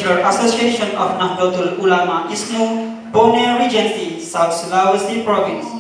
Bachelor Association of Nahdlatul Ulama ISNU, Bone Regency, South Sulawesi Province.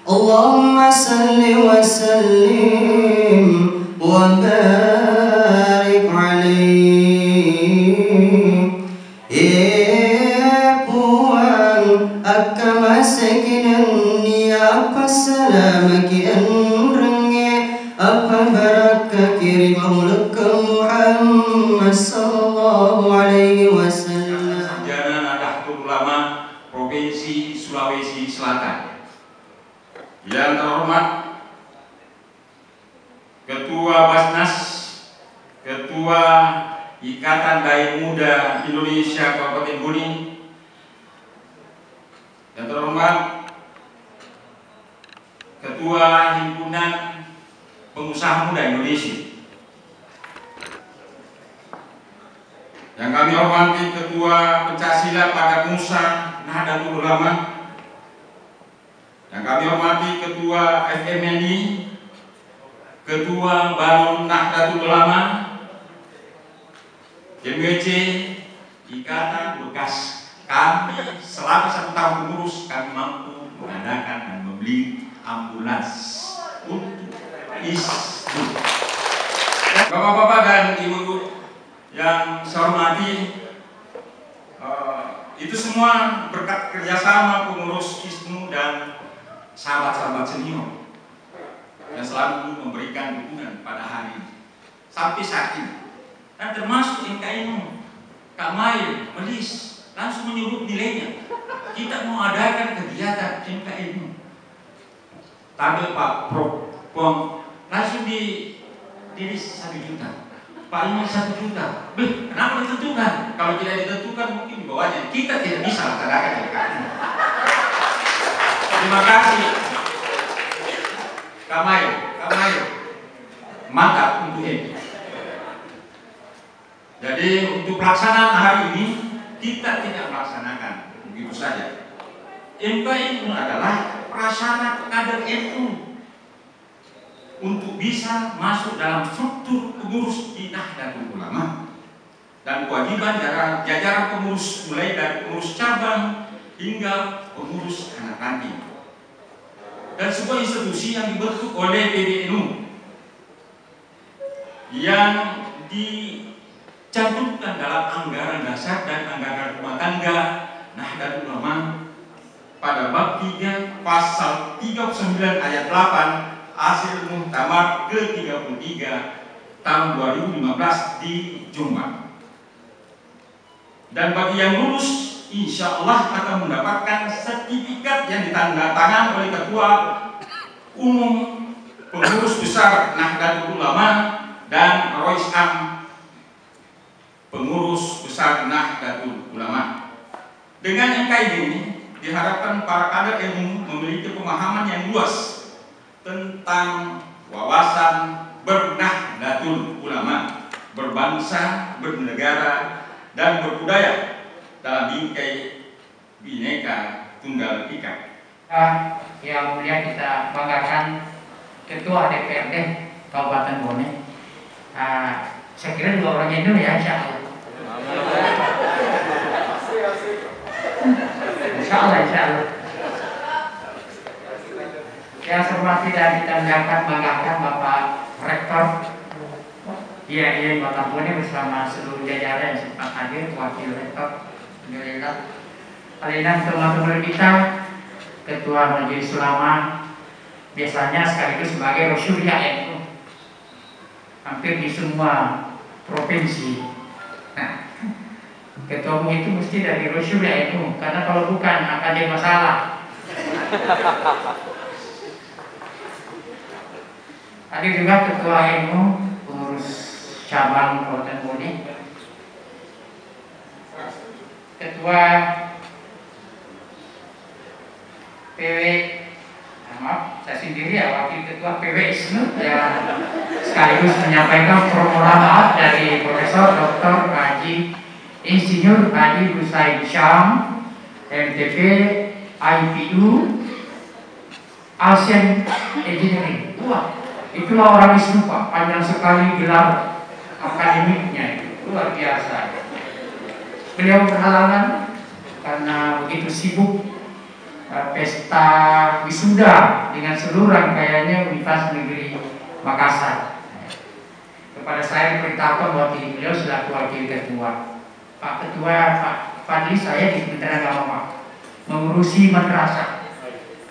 Allahumma salli wa sallim wa barik alaihi. Puan akama sekinan niya pasalamaki anrenge apa baraka kirim mulka Muhammad sallallahu alaihi wasallam. Sarjana Nahdlatul Ulama Provinsi Sulawesi Selatan. Yang terhormat Ketua Basnas, Ketua Ikatan Dai Muda Indonesia Kabupaten Buni, yang terhormat Ketua Himpunan Pengusaha Muda Indonesia, yang kami hormati Ketua Pencaksilat pada Musa Nahdlatul Ulama, yang kami hormati Ketua FMNI, Ketua Banon Nahdlatul Ulama, JMWC, Ikatan Bekas. Kami selama 1 tahun pengurus, kami mampu mengadakan dan membeli ambulans untuk ISNU. Bapak-bapak dan ibu-ibu yang saya hormati, itu semua berkat kerjasama pengurus ISNU dan sahabat-sahabat senior yang selalu memberikan dukungan pada hari ini sampai saat ini, dan termasuk MKINU, Kak Mail, Melis langsung menyebut nilainya. Kita mau adakan kegiatan MKINU, tampil Pak Pom langsung diri 1 juta, Pak ini 1 juta. Kenapa ditentukan? Kalau tidak ditentukan mungkin di bawahnya kita tidak bisa laksanakan MKINU. Terima kasih Kamayo, mantap untuk ini. Jadi untuk pelaksanaan hari ini kita tidak melaksanakan begitu saja. MKINU adalah prasyarat kader NU untuk bisa masuk dalam struktur pengurus di Nahdlatul Ulama, dan kewajiban jajaran pengurus mulai dari pengurus cabang hingga pengurus anak ranting, dan sebuah institusi yang dibentuk oleh PBNU yang dicantumkan dalam anggaran dasar dan anggaran rumah tangga Nahdlatul Ulama pada bab 3 pasal 39 ayat 8 hasil Muktamar ke-33 tahun 2015 di Jombang. Dan bagi yang lulus insya Allah akan mendapatkan sertifikat yang ditandatangani oleh Ketua Umum Pengurus Besar Nahdlatul Ulama, dan Rois Am, Pengurus Besar Nahdlatul Ulama. Dengan MK ini diharapkan para kader ilmu memiliki pemahaman yang luas tentang wawasan bernahdlatul ulama, berbangsa, bernegara, dan berbudaya dalam bingkai Bhinneka Tunggal Ika. Yang mulia kita banggakan Ketua DPRD Kabupaten Bone. Saya kira dua orang Indo ya, insya Allah. Insya Allah. Yang saya hormati dan kita banggakan Bapak Rektor IAIN Kota Bone bersama seluruh jajaran yang sempat hadir, Wakil Rektor, Alhamdulillah. Kalian teman-teman kita, Ketua Majelis Ulama, biasanya sekaligus sebagai Rosyuria NU, hampir di semua provinsi. Nah, ketua umum itu mesti dari Rosyuria NU, karena kalau bukan akan jadi masalah. Hadir juga Ketua NU, pengurus cabang Kabupaten Bone, Ketua PW, maaf, saya sendiri ya, Wakil Ketua PW ISNU yang sekaligus menyampaikan permohonan maaf dari Profesor Dr. Haji Insinyur Haji Husain Syam, MTP IPU Asian Engineering. Wah, itulah orang ISNU Pak, panjang sekali gelar akademiknya, itu luar biasa. Beliau berhalangan karena begitu sibuk pesta wisuda dengan seluruh rangkaiannya Universitas Negeri Makassar. Kepada saya diperintahkan mewakili beliau selaku wakil ketua. Pak Ketua, Pak Fadli, saya di Kementerian Agama mengurusi madrasah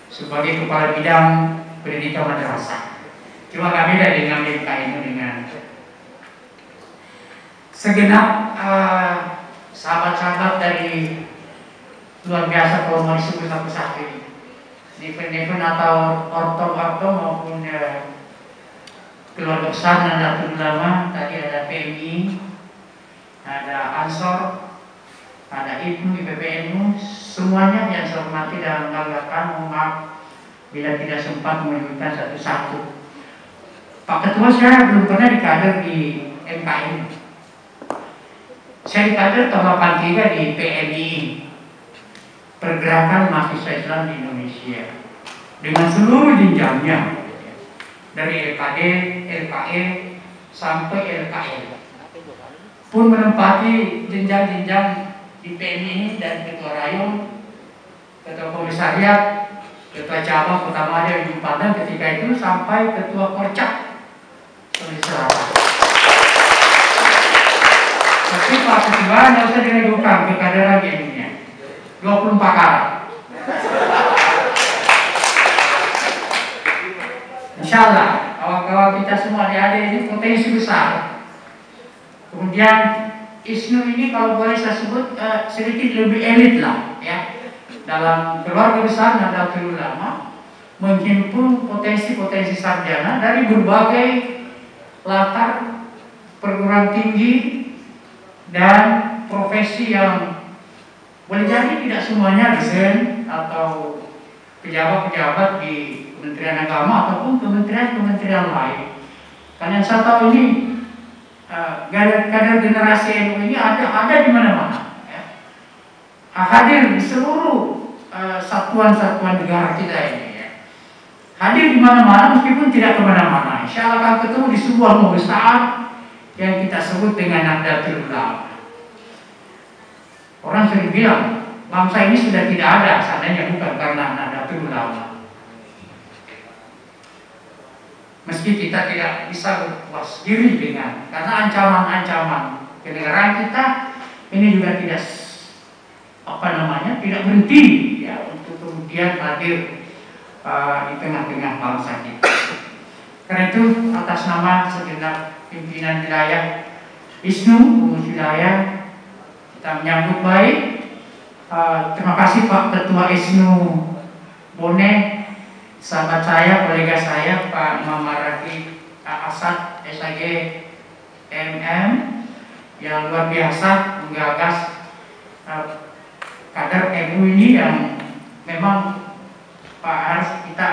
sebagai kepala bidang pendidikan madrasah. Cuma kami beda dengan MKN dengan segenap sahabat-sahabat dari luar biasa kalau mau disebut satu-satu ini. Event-event atau orto maupun keluarga besar Nahdlatul Ulama, tadi ada PMI, ada Ansor, ada IPNU, IPPNU, semuanya yang saya hormati dan banggakan. Mohon maaf bila tidak sempat menyebutkan satu-satu. Pak Ketua, saya belum pernah dikader di MKN. Saya dikader tahun 83 di PMI, Pergerakan Mahasiswa Islam di Indonesia, dengan seluruh jenjangnya, dari LKD, LKE, sampai LKL, pun menempati jenjang-jenjang di PMI dan Ketua Rayon, Ketua Komisariat, Ketua Cabang Kota Madya di Padang ketika itu, sampai Ketua Korcap Sulawesi Selatan. Tapi Pak Ketua, tidak usah diragukan kekaderan ini, 24 karat. Insya Allah, kawan-kawan kita semua adik-adik ini potensi besar. Kemudian ISNU ini kalau boleh saya sebut sedikit lebih elit lah, ya. Dalam keluarga besar Nahdlatul Ulama menghimpun potensi-potensi sarjana dari berbagai latar perguruan tinggi dan profesi yang boleh jadi tidak semuanya dosen atau pejabat-pejabat di Kementerian Agama ataupun kementerian-kementerian lain. Karena yang saya tahu ini kader generasi NU ini ada di mana-mana, ya. Hadir di seluruh satuan-satuan negara kita ini, ya. Hadir di mana-mana meskipun tidak kemana-mana. Insya Allah akan ketemu di sebuah rumah besar yang kita sebut dengan Nahdlatul Ulama. Orang sering bilang bangsa ini sudah tidak ada seandainya bukan karena Nahdlatul Ulama. Meski kita tidak bisa berpuas diri dengan, karena ancaman-ancaman kenegaraan kita ini juga tidak tidak berhenti, ya, untuk kemudian hadir di tengah-tengah bangsa kita. Karena itu atas nama segenap pimpinan wilayah ISNU, pengurus wilayah, kita menyambut baik. Terima kasih Pak Ketua ISNU Bone sahabat saya, kolega saya Pak Muhammad Rafi Asad SAG MM yang luar biasa menggagas kader MU ini yang memang Pak harus kita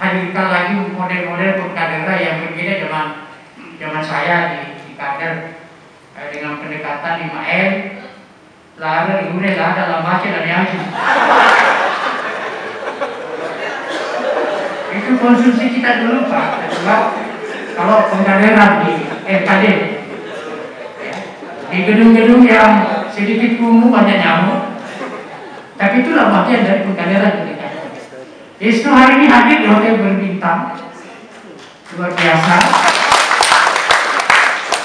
hadirkan lagi model-model berkaderan yang berbeda zaman saya di kader dengan pendekatan 5M lah ada digune lah dalam baca dan yang itu konsumsi kita dulu Pak. Kedua, kalau pengkaderan di FKD ya, di gedung-gedung yang sedikit kumuh banyak nyamuk, tapi itulah bagian dari pengkaderan kita. Isnu hari ini hadir di hotel berbintang luar biasa.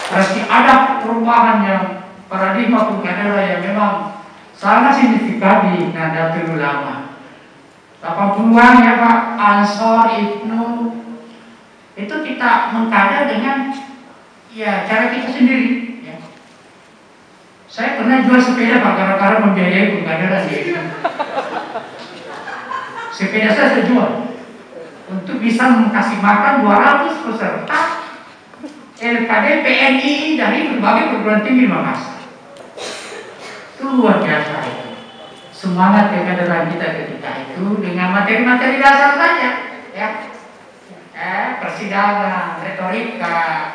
Pasti ada perubahan yang paradigma pengkaderan yang memang sangat signifikan di Nahdlatul Ulama. 80-an ya Pak, Ansor, Ibnu, itu kita mengkader dengan ya cara kita sendiri. Ya. Saya pernah jual sepeda Pak gara-gara membiayai pengkaderan di Ibnu. Sepeda saya jual untuk bisa kasih makan 200 peserta LKD PNI dari berbagai perguruan tinggi Makassar. Itu luar biasa itu. Semangat kekaderan kita ketika itu dengan materi-materi dasar saja, ya, persidangan, retorika,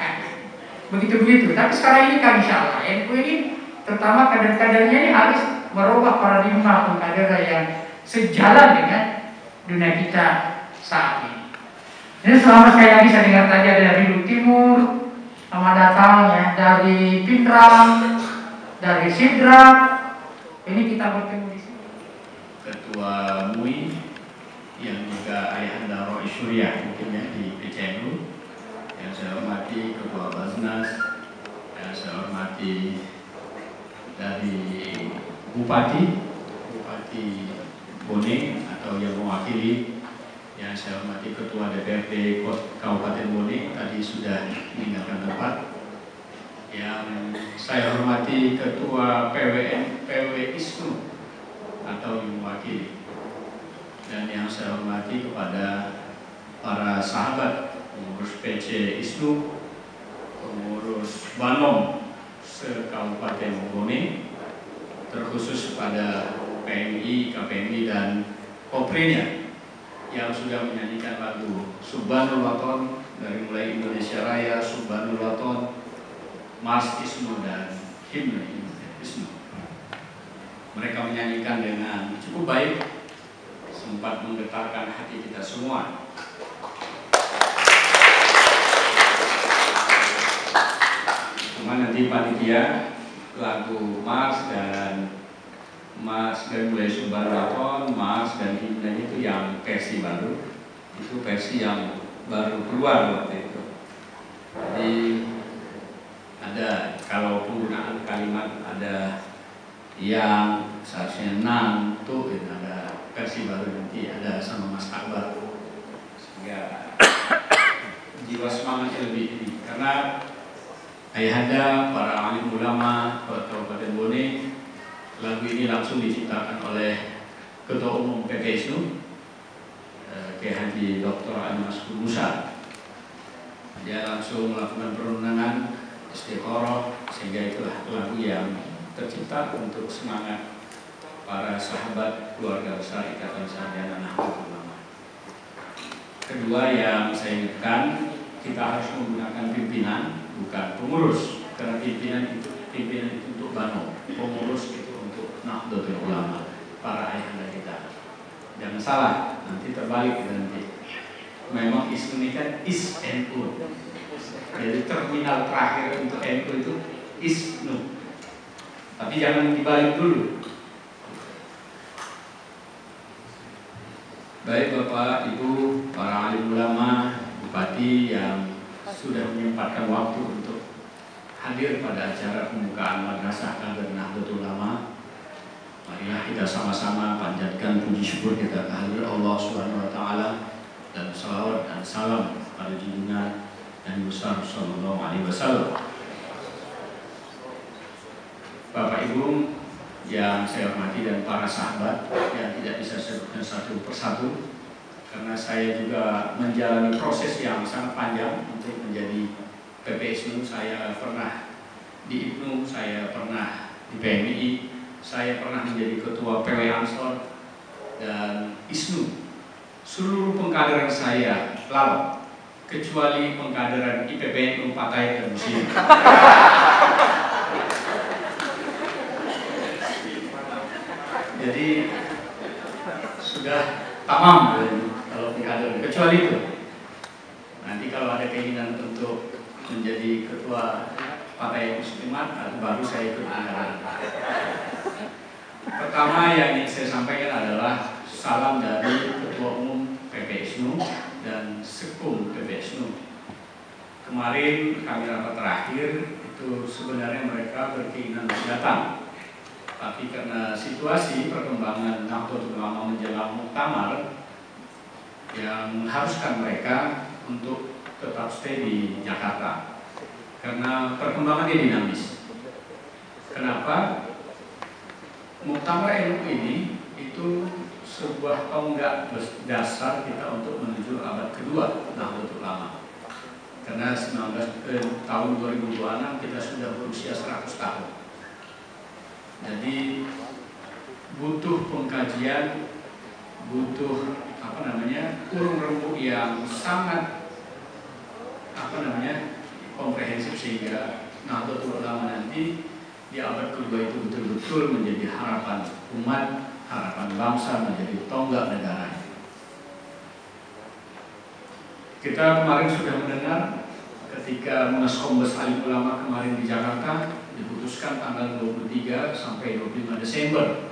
begitu-begitu. Tapi sekarang ini kan insya Allah, NU ini terutama kader-kadernya ini harus merubah paradigma pengkaderan yang sejalan dengan dunia kita saat ini. Ini selama sekali lagi saya dengar tadi ada dari Luhut Timur, sama datang ya dari Pindrang, dari Sidrap. Ini kita bertemu di sini. Ketua MUI yang juga ayahanda Rois Syuriah mungkin ya di PCNU, yang saya hormati Ketua Basnas, yang saya hormati dari Bupati Bone atau yang mewakili, yang saya hormati Ketua DPRD Kabupaten Bone tadi sudah meninggalkan tempat, yang saya hormati Ketua PW ISNU atau yang mewakili, dan yang saya hormati kepada para sahabat pengurus PC ISNU, pengurus Banom se-Kabupaten Bone, terkhusus pada PMI, KPMI dan Koprinya yang sudah menyanyikan lagu Subhanul Waton dari mulai Indonesia Raya, Subhanul Waton, Mars ISNU dan Himne ISNU. Mereka menyanyikan dengan cukup baik, sempat menggetarkan hati kita semua. Cuma nanti panitia lagu Mars dan mulai Subhanallah, Mars dan Himne itu yang versi baru, itu versi yang baru keluar waktu itu. Jadi ada kalau penggunaan kalimat ada yang seharusnya nang tuh ada versi baru nanti ada sama Mas Akbar, sehingga jiwa semangatnya lebih tinggi karena ayahanda para alim ulama Kabupaten Bone. Lagu ini langsung diciptakan oleh Ketua Umum PPSNU Kiai Haji Dr. Anmas Musa. Dia langsung melakukan perundangan istikharah, sehingga itulah lagu yang tercipta untuk semangat para sahabat keluarga besar Ikatan Sarjana Nahdlatul Ulama. Kedua yang saya ingatkan, kita harus menggunakan pimpinan bukan pengurus, karena pimpinan itu untuk Bano, pengurus itu untuk Nahdlatul Ulama, para ayahanda kita. Jangan salah, nanti terbalik nanti. Memang ISNU ini kan ISNU, jadi terminal terakhir untuk NU itu ISNU. Tapi jangan dibalik dulu. Baik Bapak, Ibu, para alim ulama, bupati yang sudah menyempatkan waktu untuk hadir pada acara pembukaan Madrasah Kader Nahdlatul Ulama. Marilah kita sama-sama panjatkan puji syukur kita kehadirat Allah Subhanahu wa taala dan salawat dan salam pada junjungan Nabi besar sallallahu alaihi wasallam. Bapak Ibu yang saya hormati dan para sahabat yang tidak bisa saya sebutkan satu persatu, karena saya juga menjalani proses yang sangat panjang untuk menjadi PPSNU. Saya pernah di IPNU, saya pernah di PMI, saya pernah menjadi ketua PW Ansor dan ISNU. Seluruh pengkaderan saya lalu, kecuali pengkaderan IPPNU Patai dan Muslim. Jadi sudah tamam kalau pengkaderan, kecuali itu. Nanti kalau ada keinginan untuk menjadi ketua Partai Muslimat, baru saya ikut anggaran. Pertama yang ingin saya sampaikan adalah salam dari Ketua Umum PPSNU dan Sekum PPSNU. Kemarin kami rapat terakhir itu sebenarnya mereka berkeinginan datang, tapi karena situasi perkembangan Nahdlatul Ulama menjelang muktamar yang mengharuskan mereka untuk tetap stay di Jakarta karena perkembangannya dinamis. Kenapa? Muktamar NU ini itu sebuah tonggak dasar kita untuk menuju abad kedua Nahdlatul Ulama. Karena tahun 2026 kita sudah berusia 100 tahun. Jadi butuh pengkajian, butuh urung rembuk yang sangat komprehensif sehingga Nahdlatul Ulama nanti di abad kedua itu betul-betul menjadi harapan umat, harapan bangsa, menjadi tonggak negara. Kita kemarin sudah mendengar ketika Munas Kombes Alim Ulama kemarin di Jakarta diputuskan tanggal 23 sampai 25 Desember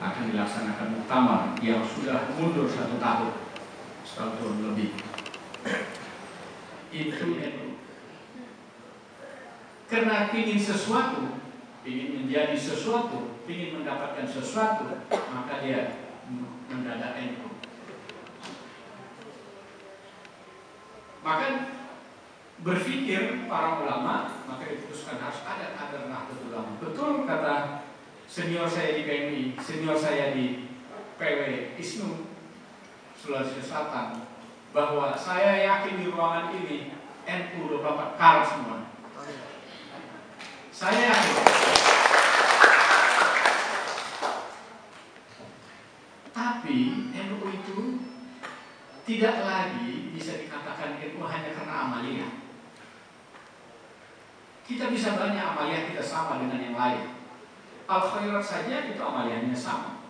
akan dilaksanakan muktamar yang sudah mundur 1 tahun, 1 tahun lebih. Itu karena ingin sesuatu, ingin menjadi sesuatu, ingin mendapatkan sesuatu, maka dia mendadak NU. Maka berpikir para ulama, maka diputuskan harus ada kader Nahdlatul Ulama. Betul kata senior saya di PMI, senior saya di PW ISNU Sulawesi Selatan, bahwa saya yakin di ruangan ini NU udah dapat kalah semua. Saya yakin. Tapi NU itu tidak lagi bisa dikatakan NU hanya karena amaliyah. Kita bisa banyak amaliyah kita sama dengan yang lain. Al-Khairat saja itu amaliyahnya sama.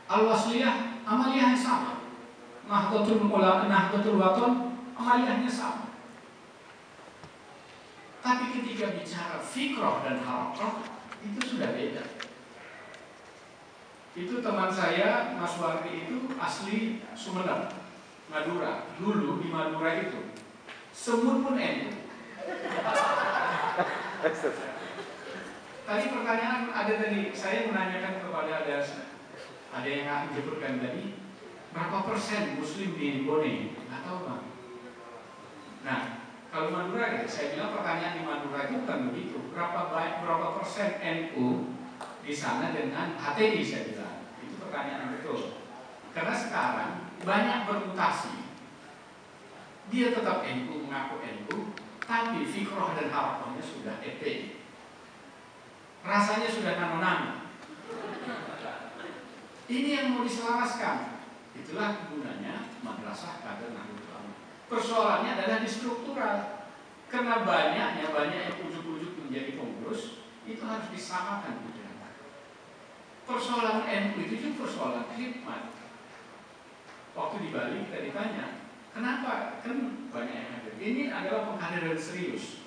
Al-Wasliyah amaliyahnya sama. Nahdlatul Wathon amaliyahnya sama. Tapi ketika bicara fikrah dan harakah itu sudah beda. Itu teman saya Mas Wardi itu asli Sumeneb, Madura. Dulu di Madura itu semut pun NU. Tadi pertanyaan ada tadi, saya menanyakan kepada ada yang menyebutkan tadi berapa persen Muslim di Bone? Nggak tahu bang. Nah, kalau Madura ya, saya bilang pertanyaan di Madura itu bukan begitu. Berapa persen NU di sana dengan HTI saya bilang. Itu pertanyaan yang betul. Karena sekarang banyak bermutasi. Dia tetap NU, mengaku NU, tapi fikrah dan harapannya sudah FPI. Rasanya sudah nano-nano. Ini yang mau diselaraskan. Itulah gunanya madrasah kader Nahdlatul Ulama. Persoalannya adalah di struktural. Karena banyak yang ujuk-ujuk menjadi pengurus, itu harus disamakan. Persoalan NU itu juga persoalan khidmat. Waktu di Bali kita ditanya, kenapa? Kan banyak yang hadir. Ini adalah pengkaderan serius.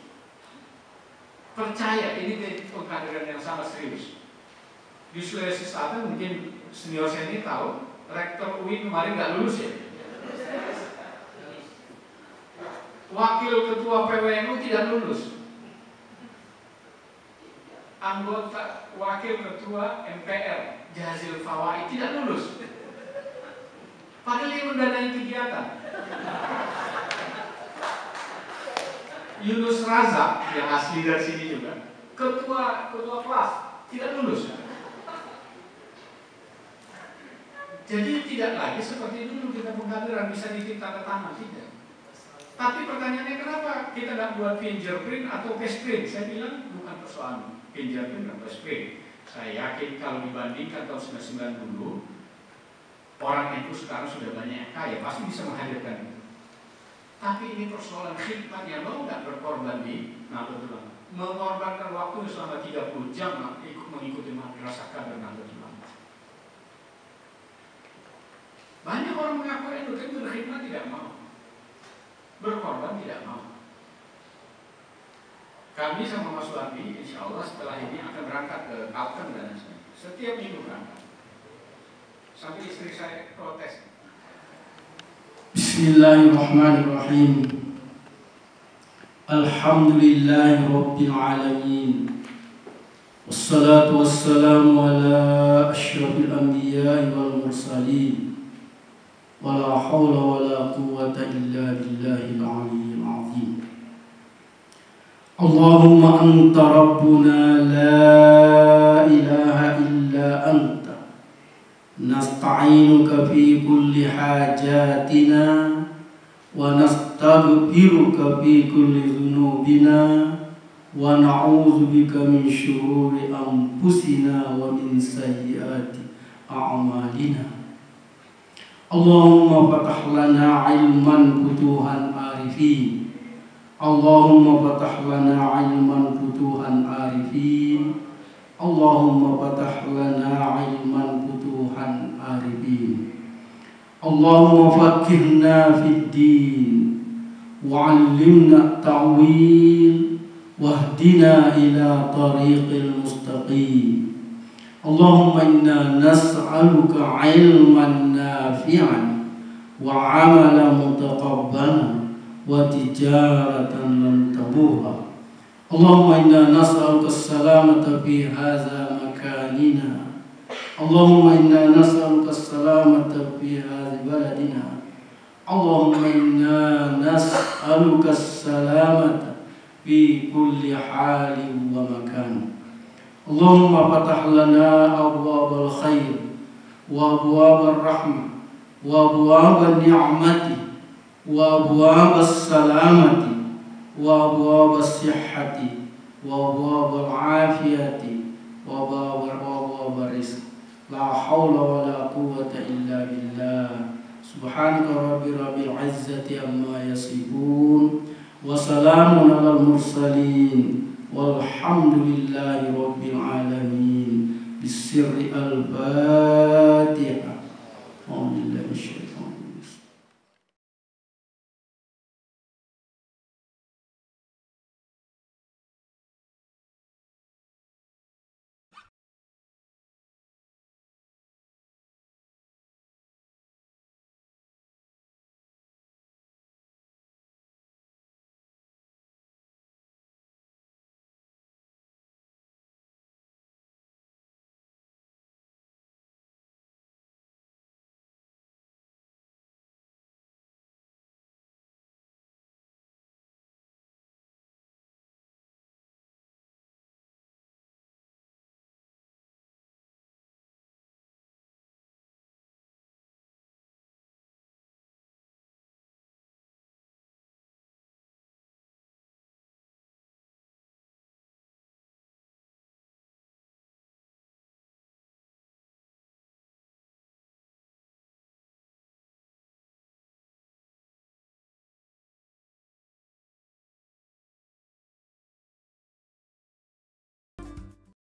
Percaya ini pengkaderan yang sama serius. Di Sulawesi Selatan mungkin senior saya ini tahu, rektor UIN kemarin nggak lulus ya. Wakil ketua PWNU tidak lulus. Anggota wakil ketua MPR Jazil Fawai tidak lulus. Padahal dia mendanai kegiatan. Yunus Razak yang asli dari sini juga, ketua kelas tidak lulus. Jadi tidak lagi seperti dulu kita penghadiran bisa dititip tanda tangan, tidak. Tapi pertanyaannya kenapa kita tidak buat fingerprint atau face-print? Saya bilang bukan persoalan fingerprint atau face-print. Saya yakin kalau dibandingkan tahun 99 dulu, orang itu sekarang sudah banyak yang kaya, pasti bisa menghadirkan itu. Tapi ini persoalan khidmatnya, mau nggak berkorban di Nahdlatul Ulama? Mengorbankan waktu selama 30 jam ikut mengikuti madrasah kader Nahdlatul Ulama. Banyak orang mengaku itu, tapi berkhidmat tidak mau. Berkorban tidak mau. Kami sama Mas Wardi, insya Allah setelah ini akan berangkat ke Kalteng dan sebagainya. Setiap minggu berangkat. Sampai istri saya protes. Bismillahirrahmanirrahim. Alhamdulillahi Rabbil Alamin. Wassalatu wassalamu ala asyrafil anbiya'i wal mursalin. Wala hawla wala quwwata illa billahil aliyyil azim. Allahumma anta rabbuna la ilaha illa anta. Nasta'inuka fi kulli hajatina wa nastaghfiruka fi kulli dhunubina wa na'udzu bika min syururi anfusina wa min sayyiati a'malina. Allahumma fatah lana ilman futuhan arifin. Allahumma fatah lana ilman futuhan arifin. Allahumma fatah lana ilman futuhan arifin. Allahumma faqihna fid din wa 'allimna ta'wil wahdina ila tariqil mustaqim. Allahumma inna nas'aluka ilman nafi'an wa 'amalan mutaqabbalan wa tijaratan lan tabura. Allahumma inna nas'aluka as-salamata fi hadza makanina. Allahumma inna nas'aluka as-salamata fi hadza baladina. Allahumma inna nas'aluka as-salamata fi kulli halin wa makan. Allahumma fatah lana abwabal khair wa abwabal rahmah wa abwabal ni'mati wa abwabas salamati wa abwabas sihhati wa abwabal afiyati wa abwabal rizq. La hawla wa la quwwata illa billah. Subhanaka rabbil izzati amma yasifun wa salamun alal mursalin walhamdulillahi rabbil alamin. Bisirri al-Fatiha. Alhamdulillah.